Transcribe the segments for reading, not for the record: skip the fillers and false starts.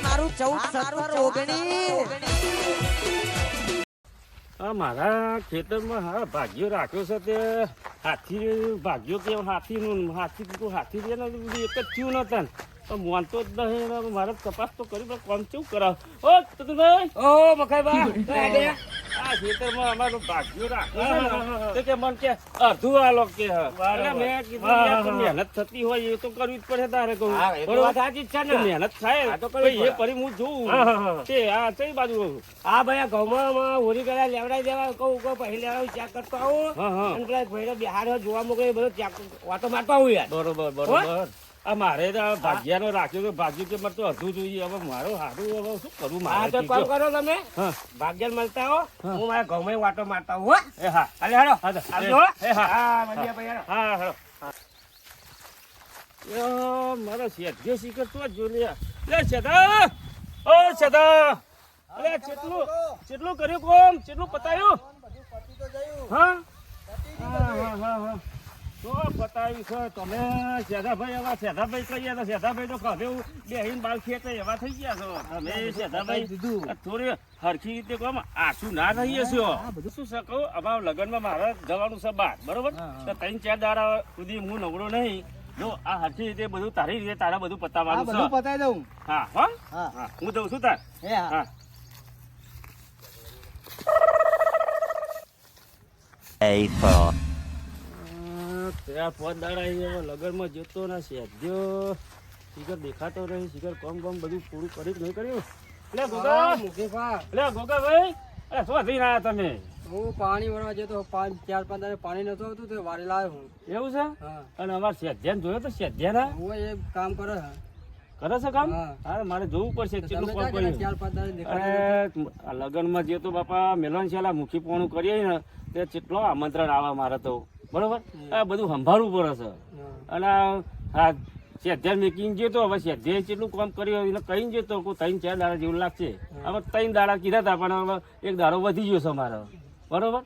મારું 14 17 19 મારા ખેતરમાં હા ભાગ્યો રાખ્યો છે તે હાથી ભાગ્યો કે હાથી છે ને એક જ થયું નતા તો મોનતો જ નહીં મારે તપાસ તો કરી પણ કોમ કેવું કરાવ ઓ તતુભાઈ ઓ મખાઈબા આ ખેતરમાં અમારો ભાગ્યો રાખ્યો છે કે મન કે અડધું આલો કે એટલે મેં કીધું મહેનત થતી હોય એ તો કરવી જ પડે તારે કહું મહેનત થાય તો એ પરી હું જોઉં તે આ કઈ બાજુ હા ભાઈ આ ઘઉંમાં હોરી કર્યા લેવડાઈ દેવા કહું પહેલી લેવડાવી ચેક કરતો આવું પેલા ભાઈ બિહાર જોવા મોકલે બધો ચેક વાતો મારતો આવું યાર બરોબર આ મારે ભાગ્યાનો રાખ્યો તો ભાગ્યું કે મારે તો અડધું જોઈએ હવે મારો સારું હવે શું કરું મારે તો કોલ કરો તમે ભાગ્યા મળતા હો હું મારા ઘઉંમાં વાતો મારતા હું એ હા અરે હેડો આવજો એ હા હા મંદિર ભાઈ હેડો હા હેડો મારા શેઠે શીખર તો જ જો લે છેદા ઓ છેદા અરે કેટલું કર્યું કોમ કેટલું પતાયું હા હા તો પતાવ્યું છે તમે શેધાભાઈ એવા શેધાભાઈ કહીએ તો શેધાભાઈ તો ખાધેવું બેહીને બાલ ખેંચે એવા થઈ ગયા છો તમે શેધાભાઈ થોડી હરખી રીતે કહો આસુ ના રહીએ છો બધું શું છે કહું અમારા લગ્નમાં મારે જવાનું છે બહાર બરોબર તો 3-4 દાડા સુધી હું નવડો નહીં જો આ હરખી રીતે બધું તારી રીતે તારા બધું પતાવવાનું છે બધું પતાવી દઉં હા હા હું દઉં છું તાર હા ત્યાં 5 દાડા લગનમાં જતો ના શેઠજો શિખર દેખાતો રહી શિખર કોમ બધું પૂરું કરી નહીં કર્યું એટલે ગોગા ભાઈ અરે શું થઈ રહ્યા તમે હું પાણી ભરવા જતો 4-5 દાડે પાણી નતો આવતું તો વારે લાવ્યો હું એવું છે અને અમારા શેઠિયાને જોયો તો શેઠિયાના હું એ કામ કરે છે કામ હા મારે જોવું પડશે કેટલું કામ કર્યું અને લગ્નમાં જે તો બાપા મેલન છેલા મુખી પોણું કરીએ ને તે કેટલો આમંત્રણ આવે મારે તો બરોબર આ બધું સંભાળવું પડે છે અને હા શેઠિયા મેકિંગ જતો હવે શેઠિયાએ કેટલું કામ કર્યું એને કહીને જતો કોઈ 3-4 દાડા જેવું લાગશે હવે 3 દાડા કીધા હતા પણ હવે 1 દાડો વધી ગયો છે મારો બરોબર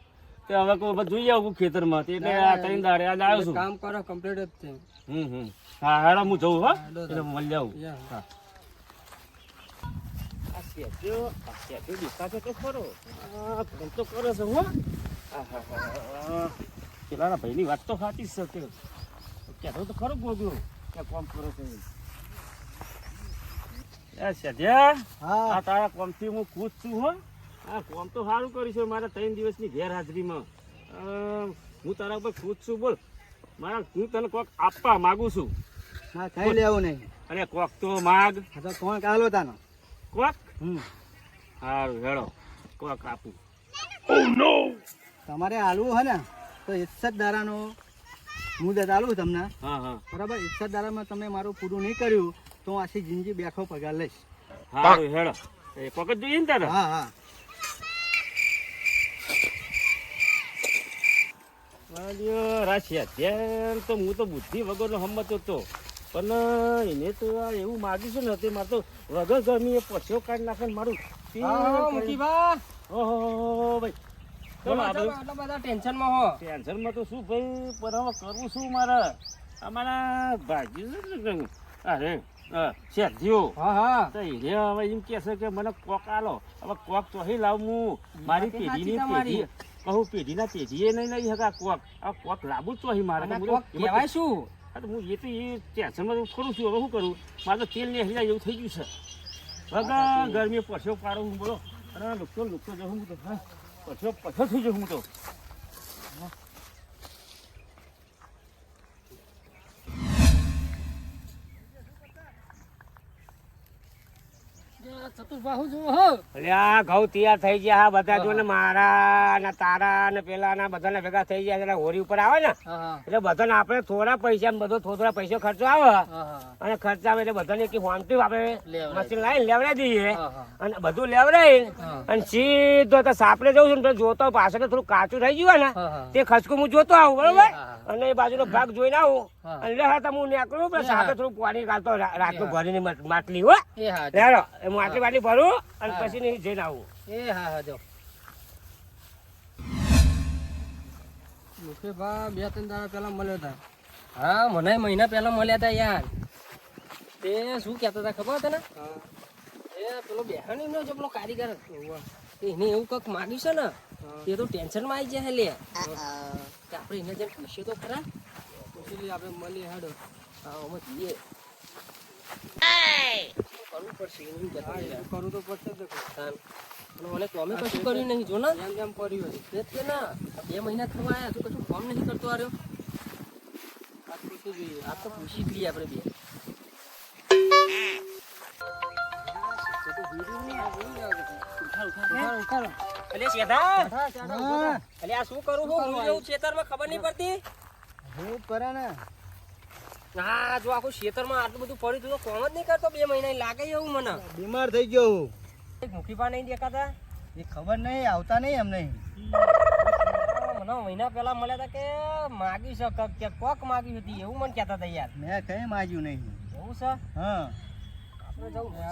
તે હવે કોઈ જોઈ આવું ખેતરમાં એટલે આ 3 દાડે આજ આવ્યો છું કામ કરો કમ્પ્લીટ જ છે હા હેડા હું જઉં હા એટલે મળી આવું હા આ શેઠિયો દેખાતો તો ખરો ફોન તો કરે છે હું પેલાના ભાઈની વાત તો સાચી જ છે કહેતો તો ખરો ગોગ્યો કે કોમ કરો છે શેઠિયા આ તારા કોમથી હું ખુશ છું હો આ કોમ તો સારું કર્યું છે મારા 3 દિવસની ગેરહાજરીમાં હું તારા ઉપર ખુશ છું બોલ હું તને કોક આપવા માંગુ છું ના કઈ લેવું નહીં અરે કોક તો માગ તો કોણ કાલો તાનો કોક સારું હેડો કોક આપું તમારે આલવું હે ને તો 61 દાડાનો મુદત આલું તમને હા બરાબર 61 દાડામાં તમે મારું પૂરું નહીં કર્યું તો હું આખી જિંદગી બેઠો પગાર લઈશ સારું હેડો એ કોક જ જોઈએ ને તારે હા રાશિયા તો હું તો બુદ્ધિ વગરનો હમતો હતો પણ એને તો આ એવું માગ્યું છે ને તે મારે તો વગર ગરમી એ પછો કાઢી નાખે મારું ટેન્શનમાં તો શું ભાઈ પણ હવે કરવું શું મારે અમારા ભાગ્યું અરે શેઠજીઓ હવે એમ કે છે કે મને કોક આલો હવે કોક ચોહી લાવું મારી પેઢીની પેઢી કહું પેઢીના પેઢીએ નહીં લઈ શકા કોક આ કોક લાવું ચોહી મારે કહેવાય શું હું એ તો એ ટેન્શનમાં કરું છું હવે શું કરું મારે તો તેલ ને હરી એવું થઈ ગયું છે વગર ગરમી પછો પાડો હું બોલો અને લુકતો જવું હું તો પછો થઈ જવું હું તો ઘઉં તૈયાર થઈ ગયા બધા જો ને મારા ને તારા ને પેલા ના બધા ભેગા થઈ ગયા એટલે હોરી ઉપર આવે ને એટલે બધાને આપણે થોડા પૈસા બધો થોડા પૈસા ખર્ચો આવે અને ખર્ચ આવે એટલે બધાને હોમથી આપણે મશીન લાવીને લેવડાવી દઈએ અને બધું લેવડાવી અને સીધો સાપડે જવું છું ને જોતો પાછળ થોડું કાચું થઈ ગયું ને તે ખસકું હું જોતો આવું બરોબર અને એ બાજુનો ભાગ જોઈને આવું અને લે હું નીકળું પણ સાપડે થોડું પાણી કાઢતો રાતનું ભરીને માટલી હો લેડો માટલી બાટલી ભરું અને પછી જઈને આવું જો મુખે ભા 2-3 દાડા પહેલા મળ્યો હતા હા મને મહિના પહેલા મળ્યા હતા યાર તે શું કહેતા હતા ખબર તને એ પેલો બેહાણી નો જો પેલો કારીગર એને એવું કંઈક માગ્યું છે ને એ તો ટેન્શનમાં આવી જાય લે કે આપણે એને જેમ પૂછીએ તો ખરા પૂછી આપણે મળીએ હાડો અમે જઈએ કરવું પડશે એનું કરવું તો પડશે મને કોમે કશું કર્યું નહીં જો ને જેમ જેમ કર્યું એટલે ના 2 મહિના થવા આવ્યા તું કશું કામ નહીં કરતો આવ્યો આ પૂછી જોઈએ આ તો પૂછી જ લઈએ આપણે બે અલે શેઠા અલે આ શું કરું હું એવું ખેતરમાં ખબર નહીં પડતી હું કરે ને હા જો આખું ખેતરમાં આટલું બધું પડ્યું તું તો કોમ જ નહીં કરતો 2 મહિના લાગે એવું મને બીમાર થઈ ગયો હું મુખીપા નહીં દેખાતા એ ખબર નહીં આવતા નહીં એમ નહીં મને મહિના પહેલા મળ્યા હતા કે માગી છે કે કોક માગી હતી એવું મને કહેતા હતા યાર મેં કઈ માજ્યું નહીં એવું છે હા આપણે જવું છે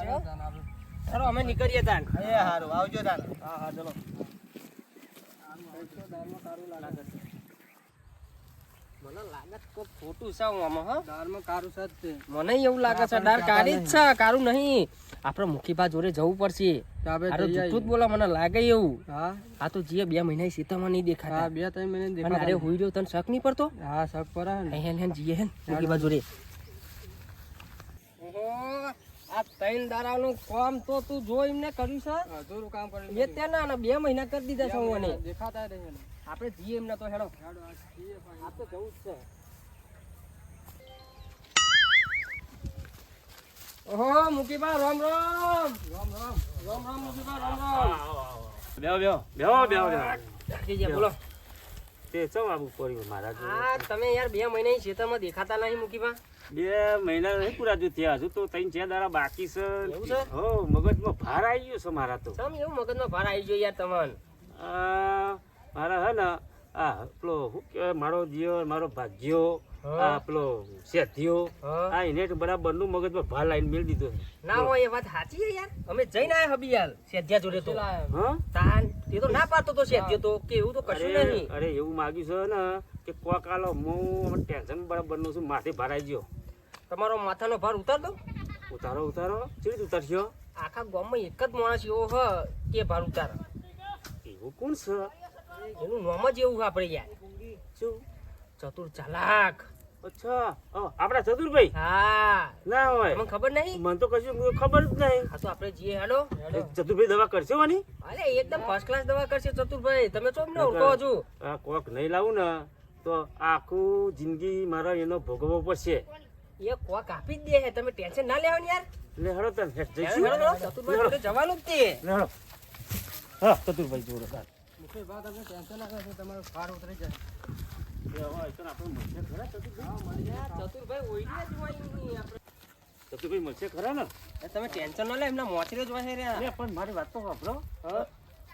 ચલો અમે નીકળીએ તાન એ હારું આવજો તાન હા હા ચલો મને લાગે કોક ખોટું છે આમાં હા દારમાં કારું સજ છે મને એવું લાગે છે ડાર કાઢી જ છે કારું નહીં આપણે મુખીપા જોડે જવું પડશે આરો જૂઠું જ બોલા મને લાગે એવું હા આ તો જે 2 મહિના સીતામાં નહીં દેખાતા 2-3 મહિને અને અરે હુઈ રહ્યો તને શક નહીં પડતો હા સબ પર હેન જીએ હેન મુખીપા જોડે ઓહો આ 3 દારાનું કામ તો તું જો એમને કર્યું છે અધૂરું કામ કરી એ ત્યાં ના 2 મહિના કરી દીધા છે હું મને દેખાતા નહીં આપણે જીએ એમને તો હેડો આ તો જવું જ છે ઓહો મુકીબા રામ રામ રામ રામ રામ રામ મુકીબા રામ રામ જીજે બોલો તે ચમ આવું પડ્યું મારા જોડે? આ તમે યાર 2 મહિના ખેતરમાં દેખાતા નહીં મુકીબા 2 મહિના નહીં પૂરા જો થયા હજુ તો 3-4 દાડા બાકી છે એવું છે? હો મગજમાં ભાર આવી ગયો છે મારા તો તમ એવું મગજમાં ભાર આવી ગયો યાર તમને મારા હે ને આ પેલો શું કહેવાય મારો જીવ મારો ભાગ્યો હા. આ પેલો શેઠિયો હા. આ એને બરાબર નું મગજમાં ભાર લાઈન મેળ દીધો છે. ના હોય એ વાત સાચી છે યાર અમે જઈને આયા હબી યાર સેધ્યા જોડે તો હા તાન એ તો ના પાડતો તો સેધ્યો તો કે એવું તો કશું નહીં અરે એવું માગ્યું છે ને કે કોક આલો હું ટેન્શન બરાબર નું છું માથે ભરાઈ ગયો તમારો માથાનો ભાર ઉતાર દો ઉતારો કેવી રીતે ઉતારશો આખા ગામમાં એક જ માણસ એવો હ કે ભાર ઉતાર એવું કોણ છે એનું નામ જ એવું આપણે યાર શું ચતુર ચાલાક અચ્છા આપડા ચતુરભાઈ હા ના હોય તમને ખબર નહીં મને તો કશું ખબર જ નહીં હા તો આપણે જઈએ હેડો ચતુરભાઈ દવા કરશો આની અરે એકદમ ફર્સ્ટ ક્લાસ દવા કરશે ચતુરભાઈ તમે ચોક ને ઓળખો હજુ આ કોક નહીં લાવું ને તો આખું જિંદગી મારા એનો ભોગવવો પડશે એ કોક આપી જ દે હે તમે ટેન્શન ના લેવાની યાર એટલે હેડો તને હેડ જઈશું હેડો, હેડો, ચતુરભાઈ જોડે જવાનું જ તે હેડો હા ચતુરભાઈ જોડે હા મુખે વાત આપણે ટેન્શન ના કરશો તમારો ભાર ઉતરી જાય ચતુરભાઈ ઓઈડી જ હોય નહીં આપણે ચતુરભાઈ મળશે ખરા ને એ તમે ટેન્શન ના લે એમના મોચરે જ હોય રે અરે પણ મારી વાત તો સાંભળો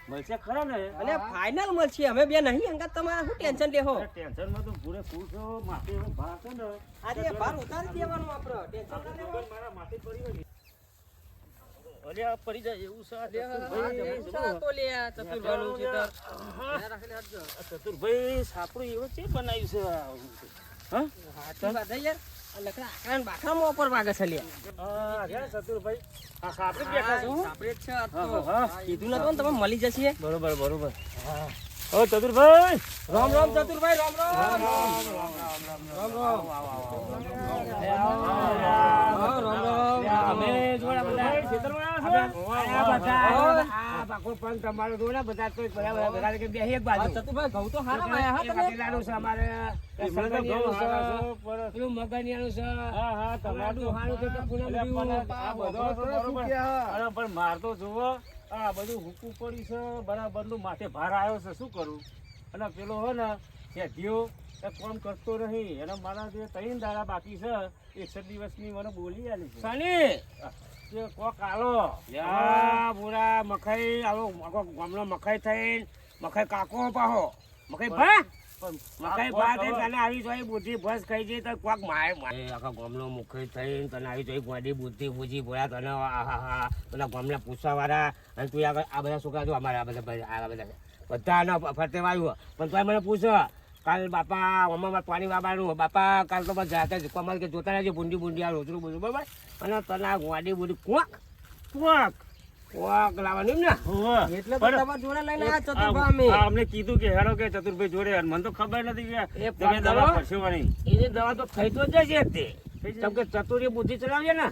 મળશે ખરા ને અને ફાઇનલ મળશે અમે બે નહીં અંગત તમારે શું ટેન્શન લેહો ટેન્શનમાં તો પૂરે પૂછો માથે એવો ભાર છે ને આજે ભાર ઉતારી દેવાનું આપણે ટેન્શન ના લેવાનું મારા માથે પડી હોય અરે આ પડી જાય એવું છે આ તો લે આ ચતુરભાઈનું ચિત્ર ચતુરભાઈ સાપડું એવું છે બનાવ્યું છે હા હાચી વાત હે યાર આ લકડા આકરા ને બાકરામાં ઉપર વાગે છે લે ચતુરભાઈ હા સાપડે જ બેઠા છો આપણે જ છે આ તો હા કીધું નતું ને તમે મળી જશે બરોબર ઓ ચતુરભાઈ રામ રામ ચતુરભાઈ રામ રામ રામ રામ અમે જોડા બધા આ બાકો પણ તમારો જોડા બધા તો બધા ભેગા કે બે એક બાજુ ચતુરભાઈ ઘઉં તો હારા પાયા હા તમે મગનિયાનું છે અમારે પેલું મગનિયાનું છે હા તમારું હારું છે તો પૂનમ જેવું. અરે પણ માર તો જુઓ આ બધું હુકું પડી છે બરાબર નું માથે ભાર આવ્યો છે શું કરું અને પેલો હો ને શેઠિયો એ કામ કરતો નહીં એને મારા જે 3 દાડા બાકી છે 61 દિવસની મને બોલી આલી છે સની કે કોક આલો યા પૂરા મખાઈ આવો આખો ગામનો મખાઈ થઈને મખાઈ કાકો પાહો મખાઈ ભા મખાઈ ભા થઈને તને આવી જોઈએ બુદ્ધિ ભસ ખાઈ જઈ તો કોક માય આખા ગામનો મખાઈ થઈને તને આવી જોઈએ ગોડી બુદ્ધિ બુજી બોયા તને આહા પેલા ગામના પૂછવા વાળા અને તું આ બધા છોકરા જો અમારા આ બધા બધાના ફરતે વાયું પણ તું મને પૂછ કાલ બાપા અમાર પાણી વાબાનું બાપા કાલ તો બસ જાતે જ કમલ કે જોતા રહેજો બુંડી આ રોજરું બધું બરાબર અને તને આ ગોડી બુડી કોક કોક લાવવાનું એમ ને હોવે. એટલે તો પણ તમારા જોડે લઈને આયા આ ચતુરભા અમે. આ અમને કીધું કે હેડો કે ચતુરભાઈ જોડે અને મને તો ખબર નથી કે એ તમે ફોન દવા કરો. કરશો વાળી. એની દવા તો થઈ તો જશે જ તે કેમ કે ચતુરી બુદ્ધિ ચલાવીએ ને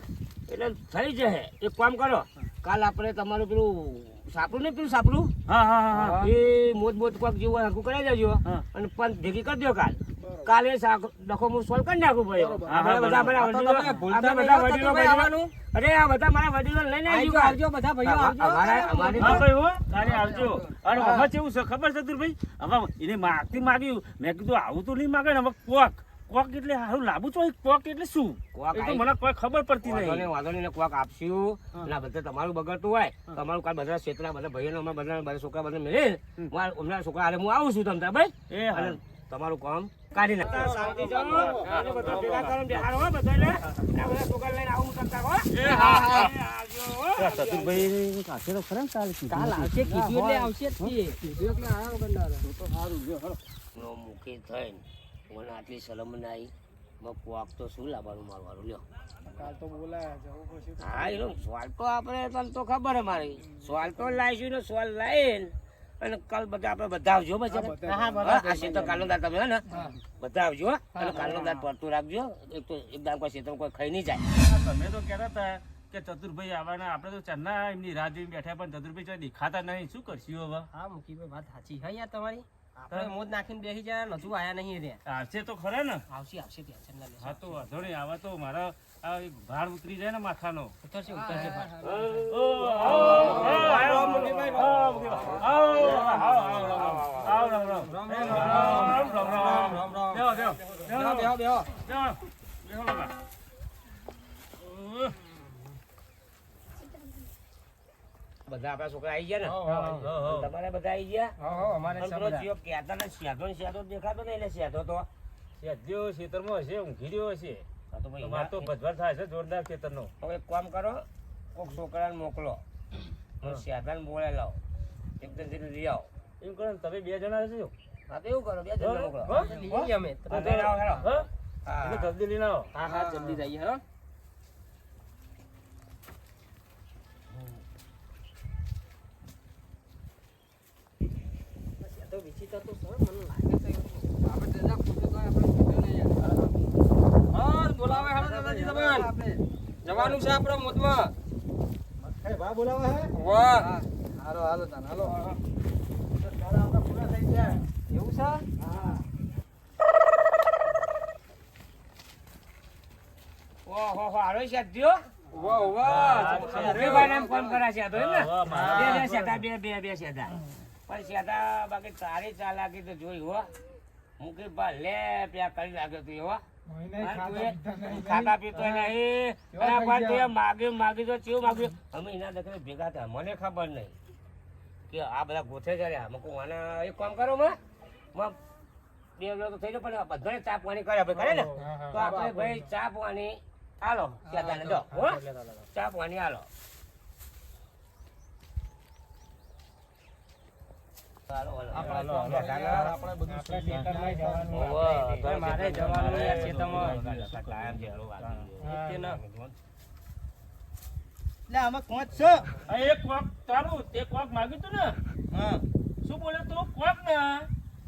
એટલે થઈ જશે. એક કામ કરો, કાલ આપણે તમારું પેલું સાપડું ને પેલું સાપડું હા હા હા હા. એ મોજ મોજ કોક જેવું હરખું કરાવી દેજો હા. અને પંચ ભેગી કરી દો કાલે ડખો હું સોલ્વ કરી નાખું ભાઈ. હા, બધા મારા તો વડીલો, તમે ભૂલતા આપણે નહીં બધા હો, વડીલો, ચતુરભાઈ આવવાનું. અરે આ બધા મારા વડીલો લઈને આવજો, આવજો બધા ભાઈઓ આવજો. અમારી હા ભાઈ હો, તારે આવજો. અને હવે કેવું છે ખબર છે ચતુરભાઈ? હવે એને માગતી મેં કીધું આવું તો નહીં માગે ને. હવે કોક એટલે હારું લાંબુ છો, કોક એટલે શું? કોક એ તો મને કોઈ ખબર પડતી નહીં. વાંધો નહીં કોક આપશું ના બધા તમારું બગડતું હોય તમારું કાલ બધા ક્ષેત્રના બધા ભાઈઓ બધા છોકરા બધા મળે હમણાં છોકરા હારે હું આવું છું તમતા ભાઈ એ હા. અને તમારું કામ કાઢી નાખો. અને બધા ભેગા કરીને બેહાડો હો બધાને. આ બધા છોકરા લઈને આવું તમતા હો. એ હા, હા. એ આવજો હો. ચતુરભાઈ સાથે તો ખરા ને કાલે કીધું. કાલ આવશે કીધું એટલે આવશે જ છીએ. કીધું એટલે આયા વગર ના રહે. તો સારું લ્યો, હાલો. નો મુખી થઈને મને આટલી શરમ ના આવી કોક તો શું લાવવાનું મારવાનું લ્યો. કાલ તો બોલાયા છે, હું પછી હા એનો સવાલ તો આપણે તને તો ખબર હે મારી સવાલ તો લાવીશું ને સવાલ લાવીને અને કાલ બધા આપણે બધા આવજો બચારા. હા, હા, આ શેતર કાલનો દાંત તમે હે ને બધા આવજો હો. અને કાલનો દાંત પડતું રાખજો. એક તો એકદમ કોઈ શેતર કોઈ ખાઈ નહીં જાય. તમે તો કહેતા હતા કે ચતુરભાઈ આવવાના, આપણે તો ચારના એમની રાહ જોઈને બેઠા પણ ચતુરભાઈ ચાલ દેખાતા નહીં. શું કરશું હવે? હા મુકીભાઈ વાત સાચી હે યાર તમારી. આપણે મોજ નાખીને બેસી જાય હજુ આયા નહીં રે. આવશે તો ખરા ને? આવશે આવશે ટેન્શન ના લેશો. હા તો વાંધો નહીં. આવા તો મારા આ એક ભાર ઉતરી જાય ને માથાનો. ઉતરશે ઉતરશે ભાઈ. બેહો બેહો. બધા આપણા છોકરા આવી ગયા ને તમારે બધા આવી ગયા. હા અમારે અને પેલો જીઓ કહેતા ને શેઠો ને શેઠો દેખાતો નહીં એટલે શેઠો તો ખેતરમાં હશે, ઊંઘી રહ્યો હશે. હા તો ભાઈ મારે તો ભજવાર થાય છે જોરદાર ખેતરનો. હવે એક કામ કરો, કોક છોકરાને મોકલો શેઠાને બોલે લાવો એકદમ જલ્દી લઈ આવો. એમ કરો ને તમે 2 જણા હશો. હા તો એવું કરો, બે જણ મોકલો. હા? લઈએ અમે. હા, લઈને આવો, હેલો. હા? હા. એટલે જલ્દી લઈને આવો. હા હા જલ્દી જઈએ હો. તો વિચિત્ર તો સર મને લાગે છે આપણે જરા ખોટું તો આપણે કીધું નહીં યાર. હા બોલાવે હેડો દાદાજી તમે આપણે જવાનું છે આપણે મોજમાં. કઈ ભા બોલાવા હે? વાહ હા, હાલો હાલો તાન હાલો. એવું છે. ઓહો હારો શેઠિયો. વાહ વાહ રવિભાઈને એમ ફોન કર્યા છે આ તો એમ ને? વાહ, વાહ. બે શેઠા, બે શેઠા. પણ શેઠા બાકી તારી ચાલાકી તો જોઈ હો. હું કઈ ભલે પ્યા કરી લાગ્યો તું એવો. ખાતા પીતો નહીં. અને પણ તે માગી તો ચેવું માગ્યું. અમે એના દખલે ભેગા થયા. મને ખબર નહીં કે આ બધા ગોથે કર્યા. મેં કહું આના એક કામ કરો માં 2 કિલો તો થઈ ગયો પણ બધાને ચા પાણી કરે આપણે કરે ને તો આપણે ભાઈ ચા પાણી હાલો શેઠાને દો હો. ચા પાણી હાલો. મારે જવાનું યાર ખેતરમાં. લે આમાં કોણ છે? આ એક કોક તારું, તે કોક માગ્યું તું ને? હા. શું બોલે તું? કોક ને?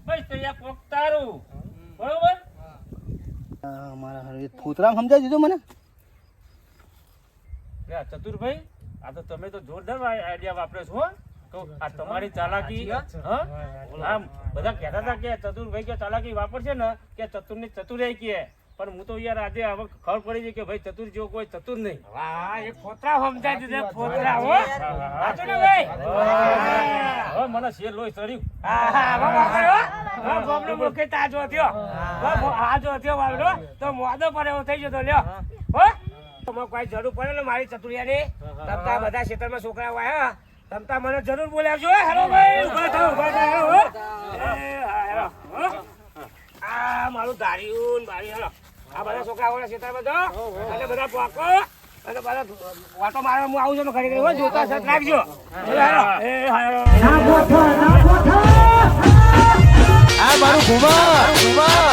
બસ તો આ કોક તારું. બરોબર? મારા હરી ફૂતરામ સમજાવી દીધું મને. લે ચતુરભાઈ, આ તો તમે તો જોરદાર આઈડિયા વાપરો છો હો. તો આ તમારી ચાલાકી હા? આમ બધા કહેતા હતા કે ચતુરભાઈ કે ચાલાકી વાપરશે ને કે ચતુરની ચતુરાઈ કે પણ હું તો યાર આજે હવે ખબર પડી છે કે ભાઈ ચતુર જેવો કોઈ ચતુર નહીં. વાહ એ ફોતરા સમજાય દીધે ફોતરા હો. સાચું ને ભાઈ? હવે મને શેર લોહી ચડ્યું. હા હા બાપરે હો. હા બાપરે મુકે તાજો થયો. હા જો થયો બાપરો તો મોદો પડે એવો થઈ જતો લ્યો. હો? તમે કોઈ જરૂર પડે ને મારી ચતુરિયાની તમતા બધા ક્ષેત્રમાં છોકરા વાયા તમતા મને જરૂર બોલાવજો. હેલો ભાઈ ઉભા થાઓ હો. એ હા હેલો હો. આ મારું ધાર્યું ને બારી હેલો. આ બધા છોકરા વાળા ક્ષેત્રમાં જો અને બધા પોકો અને બધા વાટો મારવા હું આવું છું ખરી ખરી હો. જોતા સત રાખજો. હેલો એ હેલો. આ મારું ઘુમા